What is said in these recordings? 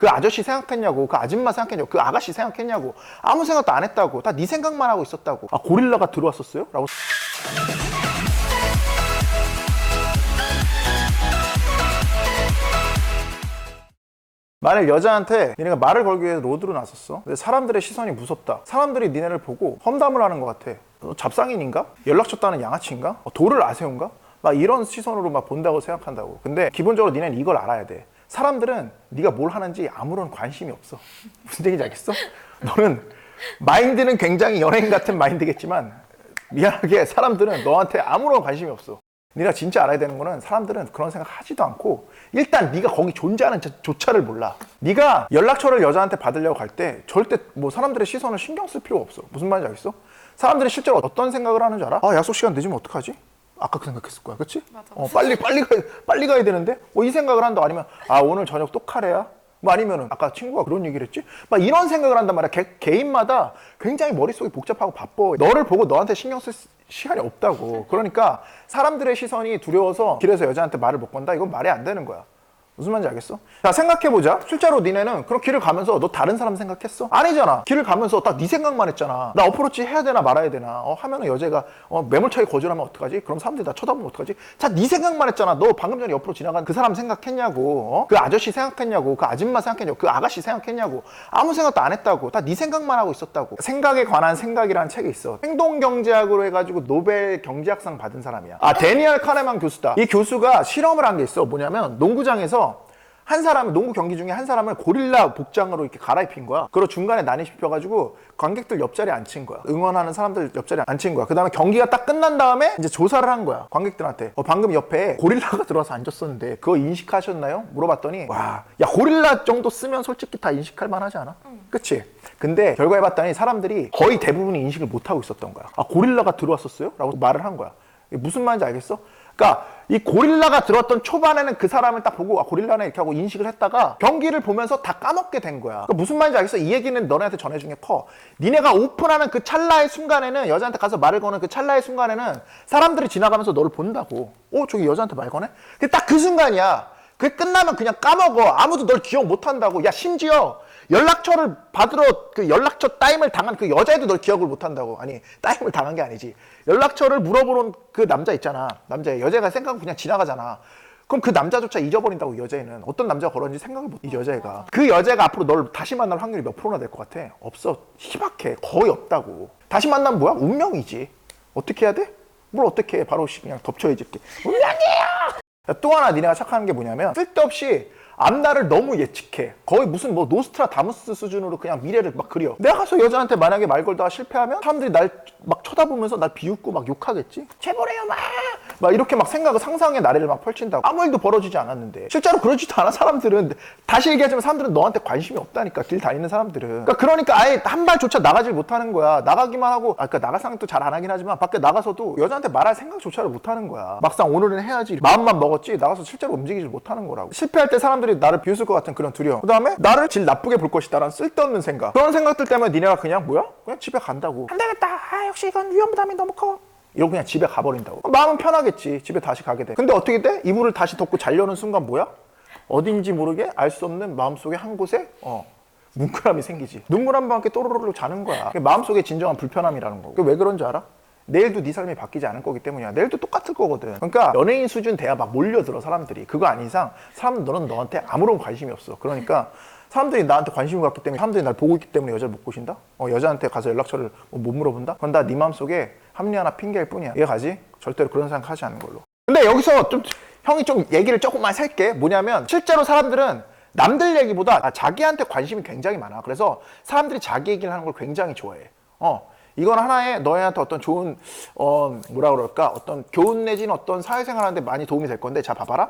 그 아저씨 생각했냐고, 그 아줌마 생각했냐고, 그 아가씨 생각했냐고, 아무 생각도 안 했다고, 다 네 생각만 하고 있었다고. 아, 고릴라가 들어왔었어요? 라고. 만약 여자한테 니네가 말을 걸기 위해 로드로 나섰어. 근데 사람들의 시선이 무섭다. 사람들이 니네를 보고 험담을 하는 것 같아. 너 잡상인인가? 연락처 따는 양아치인가? 돌을 아세운가? 막 이런 시선으로 막 본다고 생각한다고. 근데 기본적으로 니네는 이걸 알아야 돼. 사람들은 네가 뭘 하는지 아무런 관심이 없어. 무슨 얘기인지 알겠어? 너는 마인드는 굉장히 연예인 같은 마인드겠지만 미안하게 사람들은 너한테 아무런 관심이 없어. 네가 진짜 알아야 되는 거는 사람들은 그런 생각 하지도 않고 일단 네가 거기 존재하는 조차를 몰라. 네가 연락처를 여자한테 받으려고 갈 때 절대 뭐 사람들의 시선을 신경 쓸 필요가 없어. 무슨 말인지 알겠어? 사람들이 실제로 어떤 생각을 하는 줄 알아? 아, 약속 시간 늦으면 어떡하지? 아까 그 생각했을 거야, 그렇지? 맞아. 빨리 가야 되는데 이 생각을 한다. 아니면 아, 오늘 저녁 또 카레야? 뭐 아니면은 아까 친구가 그런 얘기를 했지? 막 이런 생각을 한단 말이야. 개인마다 굉장히 머릿속이 복잡하고 바빠. 너를 보고 너한테 신경 쓸 시간이 없다고. 그러니까 사람들의 시선이 두려워서 길에서 여자한테 말을 못 건다? 이건 말이 안 되는 거야. 무슨 말인지 알겠어? 자, 생각해보자. 실제로 니네는 그런 길을 가면서 너 다른 사람 생각했어? 아니잖아. 길을 가면서 딱 네 생각만 했잖아. 나 어프로치 해야 되나 말아야 되나? 하면은 여자가 매몰차게 거절하면 어떡하지? 그럼 사람들이 나 쳐다보면 어떡하지? 자, 네 생각만 했잖아. 너 방금 전에 옆으로 지나간 그 사람 생각했냐고. 그 아저씨 생각했냐고. 그 아줌마 생각했냐고. 그 아가씨 생각했냐고. 아무 생각도 안 했다고. 다 네 생각만 하고 있었다고. 생각에 관한 생각이라는 책이 있어. 행동경제학으로 해가지고 노벨 경제학상 받은 사람이야. 아, 데니얼 카네만 교수다. 이 교수가 실험을 한 게 있어. 뭐냐면 농구장에서 한 사람을, 농구 경기 중에 한 사람을 고릴라 복장으로 이렇게 갈아입힌 거야. 그리고 중간에 난입시켜가지고 관객들 옆자리에 앉힌 거야. 응원하는 사람들 옆자리에 앉힌 거야. 그 다음에 경기가 딱 끝난 다음에 이제 조사를 한 거야. 관객들한테. 방금 옆에 고릴라가 들어와서 앉았었는데 그거 인식하셨나요? 물어봤더니 와, 야, 고릴라 정도 쓰면 솔직히 다 인식할 만하지 않아? 그치? 근데 결과해봤더니 사람들이 거의 대부분이 인식을 못하고 있었던 거야. 아, 고릴라가 들어왔었어요? 라고 말을 한 거야. 이게 무슨 말인지 알겠어? 그러니까 이 고릴라가 들어왔던 초반에는 그 사람을 딱 보고 아, 고릴라네 이렇게 하고 인식을 했다가 경기를 보면서 다 까먹게 된 거야. 그러니까 무슨 말인지 알겠어? 이 얘기는 너네한테 전해준 게 커. 니네가 오픈하는 그 찰나의 순간에는, 여자한테 가서 말을 거는 그 찰나의 순간에는 사람들이 지나가면서 너를 본다고. 저기 여자한테 말 거네? 근데 딱 그 순간이야. 그게 끝나면 그냥 까먹어. 아무도 널 기억 못 한다고. 야, 심지어 연락처를 받으러 그 연락처 따임을 당한 그 여자애도 널 기억을 못 한다고. 아니, 따임을 당한 게 아니지. 연락처를 물어보는 그 남자 있잖아. 여자가 생각하고 그냥 지나가잖아. 그럼 그 남자조차 잊어버린다고. 여자애는 어떤 남자가 걸었는지 생각을 못 해. 이 여자애가. 그 여자가 앞으로 널 다시 만날 확률이 몇 프로나 될 것 같아? 없어. 희박해. 거의 없다고. 다시 만나면 뭐야? 운명이지. 어떻게 해야 돼? 뭘 어떻게 해? 바로 그냥 덮쳐야지 이렇게. 운명이에요! 또 하나 니네가 착각하는 게 뭐냐면 쓸데없이 앞날을 너무 예측해. 거의 무슨 뭐 노스트라다무스 수준으로 그냥 미래를 막 그려. 내가 가서 여자한테 만약에 말 걸다가 실패하면 사람들이 날 막 쳐다보면서 날 비웃고 막 욕하겠지? 제보래요 막 이렇게 막 생각을, 상상의 나래를 막 펼친다고. 아무 일도 벌어지지 않았는데 실제로 그러지도 않아. 사람들은, 다시 얘기하자면 사람들은 너한테 관심이 없다니까. 길 다니는 사람들은. 그러니까 아예 한 발조차 나가질 못하는 거야. 나가기만 하고, 그러니까 나갈 생각도 잘 안 하긴 하지만 밖에 나가서도 여자한테 말할 생각조차를 못하는 거야. 막상 오늘은 해야지 마음만 먹었지 나가서 실제로 움직이질 못하는 거라고. 실패할 때 사람들이 나를 비웃을 것 같은 그런 두려움, 그 다음에 나를 질 나쁘게 볼 것이다 라는 쓸데없는 생각, 그런 생각들 때문에 니네가 그냥 뭐야? 그냥 집에 간다고. 안 되겠다. 아, 역시 이건 위험 부담이 너무 커. 이러고 그냥 집에 가버린다고. 마음은 편하겠지. 집에 다시 가게 돼. 근데 어떻게 돼? 이불을 다시 덮고 자려는 순간 뭐야? 어딘지 모르게 알 수 없는 마음속에 한 곳에 뭉클함이 생기지. 눈물 한 방울 이렇게 또르르르 자는 거야. 그게 마음속에 진정한 불편함이라는 거고. 그게 왜 그런 줄 알아? 내일도 네 삶이 바뀌지 않을 거기 때문이야. 내일도 똑같을 거거든. 그러니까 연예인 수준 돼야 막 몰려들어 사람들이. 그거 아닌 이상 너는 너한테 아무런 관심이 없어. 그러니까 사람들이 나한테 관심을 갖기 때문에, 사람들이 날 보고 있기 때문에 여자를 못 꼬신다? 여자한테 가서 연락처를 못 물어본다? 그건 다 네 마음속에 합리화나 핑계일 뿐이야. 이해가지? 절대로 그런 생각 하지 않는 걸로. 근데 여기서 좀 형이 좀 얘기를 조금만 살게. 뭐냐면 실제로 사람들은 남들 얘기보다 자기한테 관심이 굉장히 많아. 그래서 사람들이 자기 얘기를 하는 걸 굉장히 좋아해. 이건 하나의 너희한테 어떤 좋은 뭐라 그럴까, 어떤 교훈 내지는 어떤 사회생활 하는데 많이 도움이 될 건데, 자 봐봐라.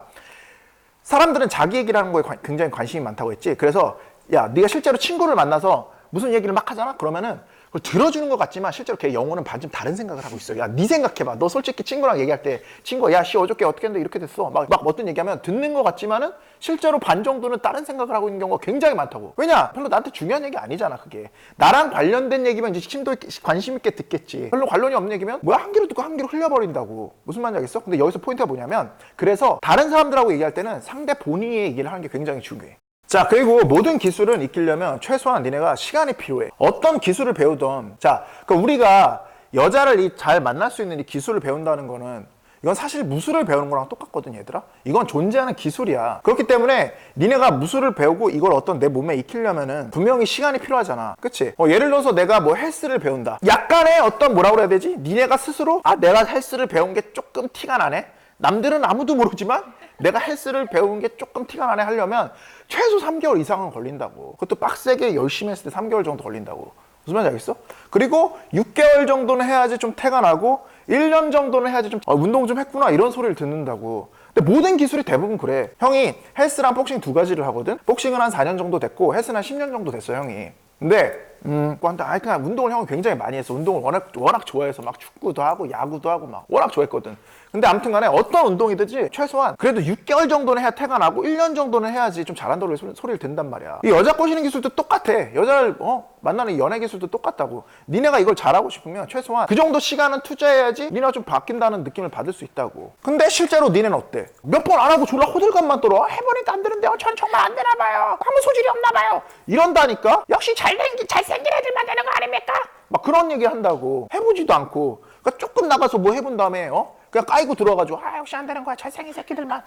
사람들은 자기 얘기를 하는 거에 굉장히 관심이 많다고 했지. 그래서 야, 네가 실제로 친구를 만나서 무슨 얘기를 막 하잖아? 그러면은 그걸 들어주는 것 같지만 실제로 걔 영혼은 반쯤 다른 생각을 하고 있어. 야, 네 생각해봐. 너 솔직히 친구랑 얘기할 때 친구가 야, 씨 어저께 어떻게 했는데 이렇게 됐어. 막 어떤 얘기하면 듣는 것 같지만은 실제로 반 정도는 다른 생각을 하고 있는 경우가 굉장히 많다고. 왜냐? 별로 나한테 중요한 얘기 아니잖아, 그게. 나랑 관련된 얘기면 이제 심도 관심 있게 듣겠지. 별로 관련이 없는 얘기면 뭐야? 한 귀로 듣고 한 귀로 흘려버린다고. 무슨 말인지 알겠어? 근데 여기서 포인트가 뭐냐면, 그래서 다른 사람들하고 얘기할 때는 상대 본인의 얘기를 하는 게 굉장히 중요해. 자, 그리고 모든 기술은 익히려면 최소한 니네가 시간이 필요해. 어떤 기술을 배우던. 자, 그러니까 우리가 여자를 잘 만날 수 있는 이 기술을 배운다는 거는 이건 사실 무술을 배우는 거랑 똑같거든, 얘들아. 이건 존재하는 기술이야. 그렇기 때문에 니네가 무술을 배우고 이걸 어떤 내 몸에 익히려면은 분명히 시간이 필요하잖아. 그치? 예를 들어서 내가 뭐 헬스를 배운다. 약간의 어떤 뭐라고 그래야 되지? 니네가 스스로 내가 헬스를 배운 게 조금 티가 나네? 남들은 아무도 모르지만 내가 헬스를 배운 게 조금 티가 나네 하려면 최소 3개월 이상은 걸린다고. 그것도 빡세게 열심히 했을 때 3개월 정도 걸린다고. 무슨 말인지 알겠어? 그리고 6개월 정도는 해야지 좀 태가 나고 1년 정도는 해야지 좀 운동 좀 했구나 이런 소리를 듣는다고. 근데 모든 기술이 대부분 그래. 형이 헬스랑 복싱 두 가지를 하거든. 복싱은 한 4년 정도 됐고 헬스는 한 10년 정도 됐어, 형이. 근데 그냥 운동을 형은 굉장히 많이 했어. 운동을 워낙 좋아해서 막 축구도 하고 야구도 하고 막 워낙 좋아했거든. 근데 아무튼 간에 어떤 운동이든지 최소한 그래도 6개월 정도는 해야 태가 나고 1년 정도는 해야지 좀 잘한다고 소리를 듣는단 말이야. 이 여자 꼬시는 기술도 똑같아. 여자를 만나는 연애 기술도 똑같다고. 니네가 이걸 잘하고 싶으면 최소한 그 정도 시간은 투자해야지 니네가 좀 바뀐다는 느낌을 받을 수 있다고. 근데 실제로 니네는 어때? 몇 번 안 하고 졸라 호들갑만 떨어. 해보니까 안 되는데요. 전 정말 안 되나 봐요. 아무 소질이 없나 봐요. 이런다니까? 역시 잘생긴 애들만 되는 거 아닙니까? 막 그런 얘기 한다고. 해보지도 않고. 그러니까 조금 나가서 뭐 해본 다음에 그냥 까이고 들어가지고 역시 안 되는 거야. 잘생긴 새끼들만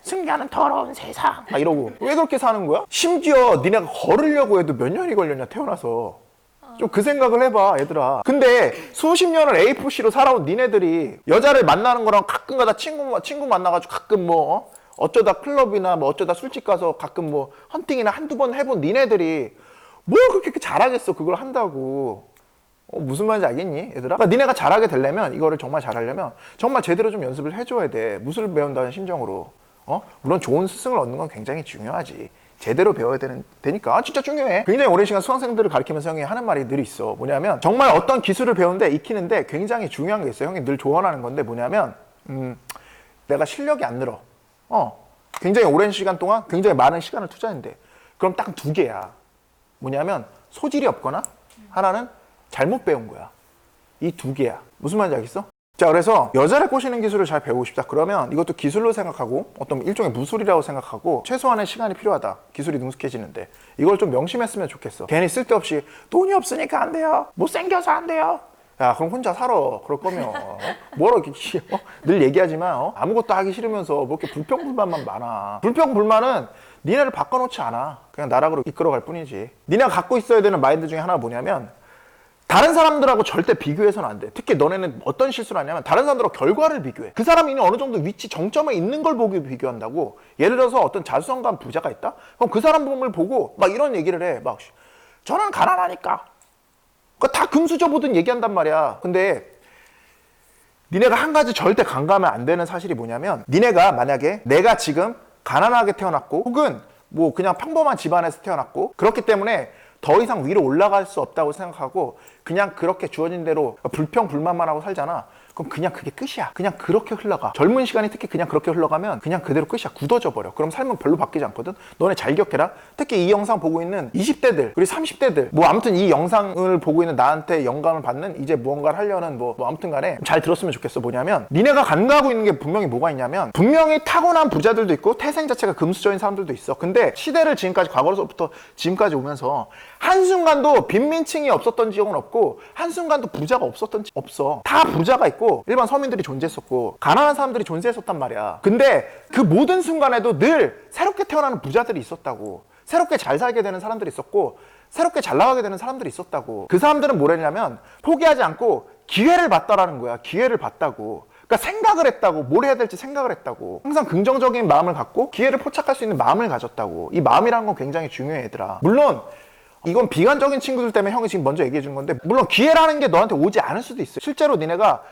승리하는 더러운 세상 막 이러고. 왜 그렇게 사는 거야? 심지어 니네가 걸으려고 해도 몇 년이 걸렸냐, 태어나서. 좀 그 생각을 해봐, 얘들아. 근데 수십 년을 A4C로 살아온 니네들이 여자를 만나는 거랑 가끔가다 친구 만나가지고 가끔 뭐 어쩌다 클럽이나 뭐 어쩌다 술집 가서 가끔 뭐 헌팅이나 한두 번 해본 니네들이 뭘 그렇게 잘하겠어, 그걸 한다고. 무슨 말인지 알겠니, 얘들아? 그러니까 니네가 잘하게 되려면, 이거를 정말 잘하려면 정말 제대로 좀 연습을 해줘야 돼. 무술을 배운다는 심정으로. 물론 좋은 스승을 얻는 건 굉장히 중요하지. 제대로 배워야 되니까. 진짜 중요해. 굉장히 오랜 시간 수강생들을 가르치면서 형이 하는 말이 늘 있어. 뭐냐면 정말 어떤 기술을 배우는데 익히는데 굉장히 중요한 게 있어요. 형이 늘 조언하는 건데 뭐냐면 내가 실력이 안 늘어. 굉장히 오랜 시간 동안 굉장히 많은 시간을 투자했는데 그럼 딱 두 개야. 뭐냐면 소질이 없거나 하나는 잘못 배운 거야. 이 두 개야. 무슨 말인지 알겠어? 자, 그래서 여자를 꼬시는 기술을 잘 배우고 싶다. 그러면 이것도 기술로 생각하고 어떤 일종의 무술이라고 생각하고 최소한의 시간이 필요하다. 기술이 능숙해지는데. 이걸 좀 명심했으면 좋겠어. 괜히 쓸데없이 돈이 없으니까 안 돼요. 못생겨서 안 돼요. 야, 그럼 혼자 살아. 그럴 거면. 뭐라 이렇게 늘 얘기하지만 아무것도 하기 싫으면서 뭐 이렇게 불평불만만 많아. 불평불만은 니네를 바꿔놓지 않아. 그냥 나락으로 이끌어갈 뿐이지. 니네가 갖고 있어야 되는 마인드 중에 하나가 뭐냐면 다른 사람들하고 절대 비교해서는 안 돼. 특히 너네는 어떤 실수를 하냐면 다른 사람들하고 결과를 비교해. 그 사람이 어느 정도 위치 정점에 있는 걸 보고 비교한다고. 예를 들어서 어떤 자수성가한 부자가 있다? 그럼 그 사람 몸을 보고 막 이런 얘기를 해. 막 저는 가난하니까. 그러니까 다 금수저보듯 얘기한단 말이야. 근데 니네가 한 가지 절대 간과하면 안 되는 사실이 뭐냐면 니네가 만약에 내가 지금 가난하게 태어났고 혹은 뭐 그냥 평범한 집안에서 태어났고 그렇기 때문에 더 이상 위로 올라갈 수 없다고 생각하고 그냥 그렇게 주어진 대로 불평불만만 하고 살잖아. 그럼 그냥 그게 끝이야. 그냥 그렇게 흘러가. 젊은 시간이 특히 그냥 그렇게 흘러가면 그냥 그대로 끝이야. 굳어져 버려. 그럼 삶은 별로 바뀌지 않거든. 너네 잘 기억해라. 특히 이 영상 보고 있는 20대들 그리고 30대들 뭐 아무튼 이 영상을 보고 있는 나한테 영감을 받는 이제 무언가를 하려는 뭐 아무튼 간에 잘 들었으면 좋겠어. 뭐냐면 니네가 간과하고 있는 게 분명히 뭐가 있냐면 분명히 타고난 부자들도 있고 태생 자체가 금수저인 사람들도 있어. 근데 시대를 지금까지 과거로부터 지금까지 오면서 한순간도 빈민층이 없었던 지역은 없고 한순간도 부자가 없었던 지역 없어. 다 부자가 있고 일반 서민들이 존재했었고 가난한 사람들이 존재했었단 말이야. 근데 그 모든 순간에도 늘 새롭게 태어나는 부자들이 있었다고. 새롭게 잘 살게 되는 사람들이 있었고 새롭게 잘 나가게 되는 사람들이 있었다고. 그 사람들은 뭐랬냐면 포기하지 않고 기회를 봤다라는 거야. 기회를 봤다고. 그러니까 생각을 했다고. 뭘 해야 될지 생각을 했다고. 항상 긍정적인 마음을 갖고 기회를 포착할 수 있는 마음을 가졌다고. 이 마음이라는 건 굉장히 중요해, 얘들아. 물론 이건 비관적인 친구들 때문에 형이 지금 먼저 얘기해 주는 건데 물론 기회라는 게 너한테 오지 않을 수도 있어요. 실제로 니네가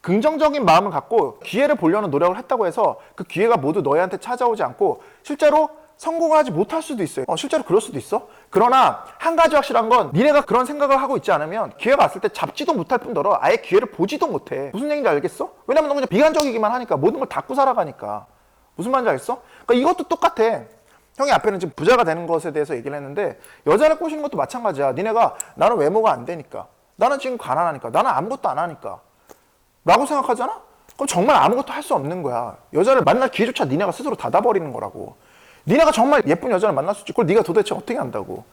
긍정적인 마음을 갖고 기회를 보려는 노력을 했다고 해서 그 기회가 모두 너희한테 찾아오지 않고 실제로 성공하지 못할 수도 있어요. 실제로 그럴 수도 있어. 그러나 한 가지 확실한 건 니네가 그런 생각을 하고 있지 않으면 기회가 왔을 때 잡지도 못할 뿐더러 아예 기회를 보지도 못해. 무슨 얘기인지 알겠어? 왜냐면 너 그냥 비관적이기만 하니까 모든 걸 닫고 살아가니까. 무슨 말인지 알겠어? 그러니까 이것도 똑같아. 형이 앞에는 지금 부자가 되는 것에 대해서 얘기를 했는데 여자를 꼬시는 것도 마찬가지야. 니네가 나는 외모가 안 되니까 나는 지금 가난하니까 나는 아무것도 안 하니까 라고 생각하잖아? 그럼 정말 아무것도 할 수 없는 거야. 여자를 만날 기회조차 니네가 스스로 닫아버리는 거라고. 니네가 정말 예쁜 여자를 만날 수 있지. 그걸 네가 도대체 어떻게 안다고.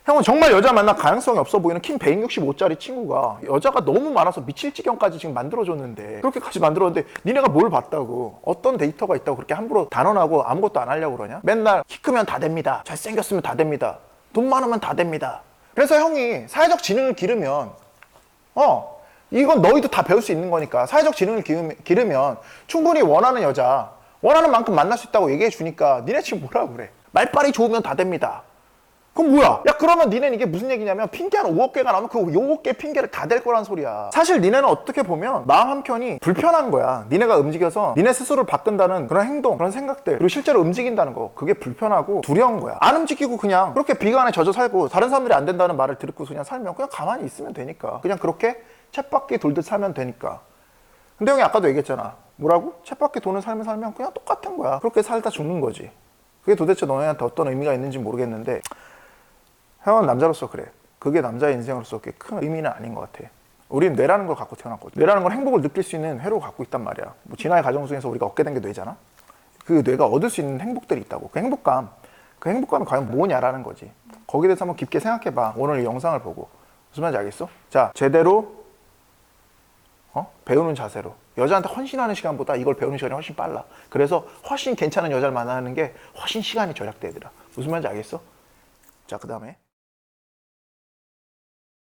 형은 정말 여자 만날 가능성이 없어 보이는 키 165짜리 친구가 여자가 너무 많아서 미칠 지경까지 지금 만들어줬는데, 그렇게까지 만들었는데 니네가 뭘 봤다고, 어떤 데이터가 있다고 그렇게 함부로 단언하고 아무것도 안 하려고 그러냐? 맨날 키 크면 다 됩니다, 잘생겼으면 다 됩니다, 돈 많으면 다 됩니다. 그래서 형이 사회적 지능을 기르면 이건 너희도 다 배울 수 있는 거니까 사회적 지능을 기르면 충분히 원하는 여자 원하는 만큼 만날 수 있다고 얘기해 주니까 니네 지금 뭐라고 그래. 말빨이 좋으면 다 됩니다. 그럼 뭐야? 야, 그러면 니네는 이게 무슨 얘기냐면 핑계 한 5억 개가 나오면 그 5억 개 핑계를 다 댈 거란 소리야. 사실 니네는 어떻게 보면 마음 한켠이 불편한 거야. 니네가 움직여서 니네 스스로를 바꾼다는 그런 행동, 그런 생각들, 그리고 실제로 움직인다는 거, 그게 불편하고 두려운 거야. 안 움직이고 그냥 그렇게 비관에 젖어 살고 다른 사람들이 안 된다는 말을 듣고 그냥 살면 그냥 가만히 있으면 되니까. 그냥 그렇게 쳇바퀴 돌듯 살면 되니까. 근데 형이 아까도 얘기했잖아. 뭐라고? 쳇바퀴 도는 삶을 살면 그냥 똑같은 거야. 그렇게 살다 죽는 거지. 그게 도대체 너네한테 어떤 의미가 있는지 모르겠는데 형은 남자로서 그래. 그게 남자의 인생으로서 그렇게 큰 의미는 아닌 것 같아. 우리는 뇌라는 걸 갖고 태어났거든. 뇌라는 건 행복을 느낄 수 있는 회로를 갖고 있단 말이야. 뭐 진화의 과정 중에서 우리가 얻게 된 게 뇌잖아. 그 뇌가 얻을 수 있는 행복들이 있다고. 그 행복감이 과연 뭐냐라는 거지. 거기에 대해서 한번 깊게 생각해봐. 오늘 이 영상을 보고. 무슨 말인지 알겠어? 자, 제대로 배우는 자세로. 여자한테 헌신하는 시간보다 이걸 배우는 시간이 훨씬 빨라. 그래서 훨씬 괜찮은 여자를 만나는 게 훨씬 시간이 절약되더라. 무슨 말인지 알겠어? 자, 그 다음에